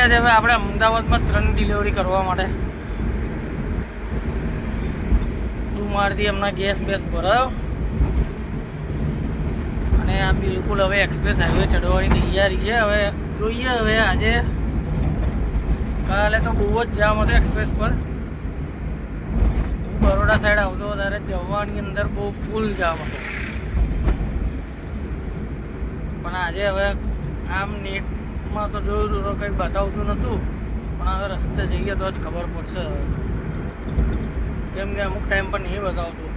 ગયા છે હવે આપણે અમદાવાદમાં 3 ડિલિવરી કરવા માટે. ડુમારથી હમણાં ગેસ બેસ ભરાયો અને આ બિલકુલ હવે એક્સપ્રેસ હાઈવે ચડવાની તૈયારી છે. હવે જોઈએ હવે આજે કાલે તો બહુ જ જામ હતો એક્સપ્રેસ પર. હું બરોડા સાઈડ આવતો ત્યારે જવાની અંદર બહુ ફૂલ જામ હતો. પણ આજે હવે આમ નેટમાં તો જોયું તો કંઈ બતાવતું નહોતું, પણ હવે રસ્તે જઈએ તો જ ખબર પડશે હવે, કેમ કે અમુક ટાઈમ પર નહીં બતાવતું.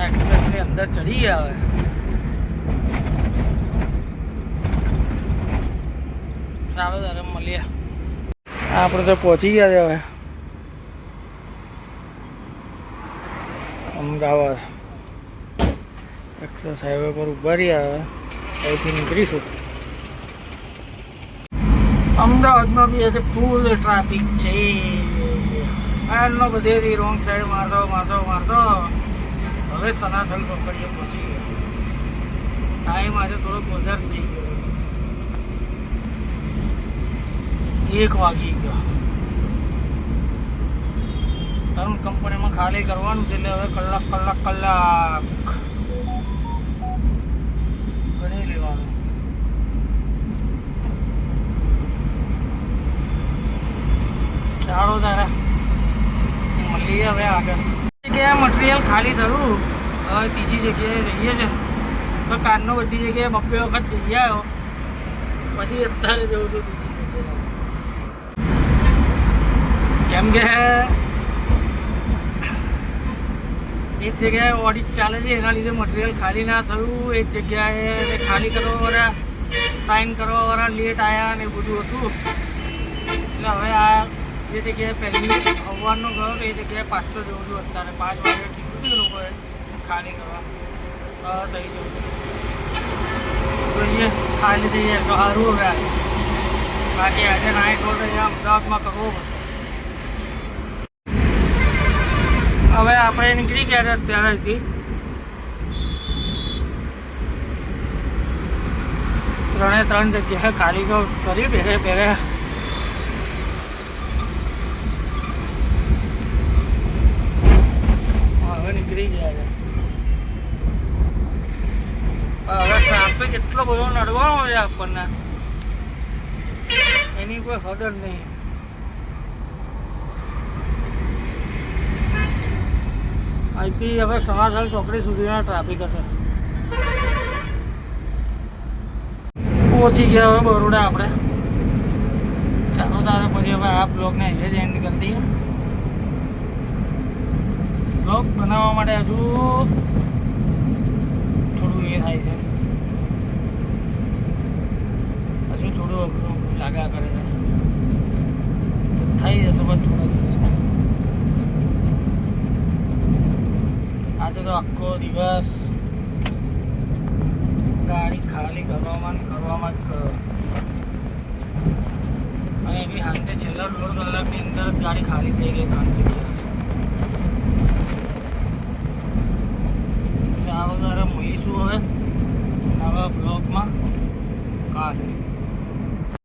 એક્સપ્રેસની અંદર ચડી ગયા હવે. ચાલો ત્યારે મળીએ. આપણે તો પહોંચી ગયા છે હવે અમદાવાદ. એક્સપ્રેસ હાઈવે પર ઉભા રહ્યા હવે અહીંથી નીકળીશું. અમદાવાદમાં બી આજે ફૂલ ટ્રાફિક છે. આનો બધેથી રોંગ સાઈડ મારતો હવે સનાથલ પકડીએ પહોંચી ગયો. ટાઈમ આજે થોડોક વધારે થઈ ગયો, 1 વાગી ગયો. તરુણ કંપનીમાં ખાલી કરવાનું છે એટલે હવે કલાક ગણી લેવાનું. ચાલો તારે મળીએ હવે આગળ. જગ્યાએ મટીરિયલ ખાલી થયું, હવે ત્રીજી જગ્યાએ જઈએ છે. તો કારનો બધી જગ્યાએ 2 વખત જઈ આવ્યો, પછી અત્યારે જવું છું બીજી જગ્યાએ. કેમ કે એક જગ્યાએ ઓડિટ ચાલે છે, એના લીધે મટીરિયલ ખાલી ના થયું. એક જગ્યાએ ખાલી કરવાવાળા સાઇન કરવાવાળા લેટ આવ્યા ને એ બધું હતું. એટલે હવે આ જે જગ્યાએ પહેલી આવવાનો ગયો એ જગ્યાએ પાછો જવું છું. અત્યારે 5 વાગે કીધું હતું લોકોએ ખાલી કરવા, થઈ જવું છું. જોઈએ ખાલી થઈ જાય તો સારું. હવે બાકી આજે નાઇટ હોલ્ડ અહીંયા અમદાવાદમાં કરવો પડશે. હવે આપણે નીકળી ગયા હતા અત્યારેથી 3 જગ્યાએ ખાલી તો કરી પહેરે હવે નીકળી ગયા છે. હવે ટ્રાફિક એટલો બધો નડવાનો છે આપણને, એની કોઈ હદ જ નહીં. અહીંથી હવે સનાથલ ચોકડી સુધીના ટ્રાફિક હશે. પહોંચી ગયા હવે બરોડા આપણે. ચાલો તારે પછી હવે આ બ્લોગને અહીંયા જ એન્ડ કરી દઈએ. બ્લોગ બનાવવા માટે હજુ થોડું એ થાય છે, હજુ થોડું અઘરું લાગ્યા કરે છે. થઈ જશે બસ થોડા દિવસમાં. આજે તો આખો દિવસ ગાડી ખાલી કરવામાં જ ગયો. અને એની સાંજે છેલ્લા 1.5 કલાકની અંદર ગાડી ખાલી થઈ ગઈ 3 જગ્યાએ. ચાલો ત્યારે મળીશું હવે નવા બ્લોગમાં કાલે.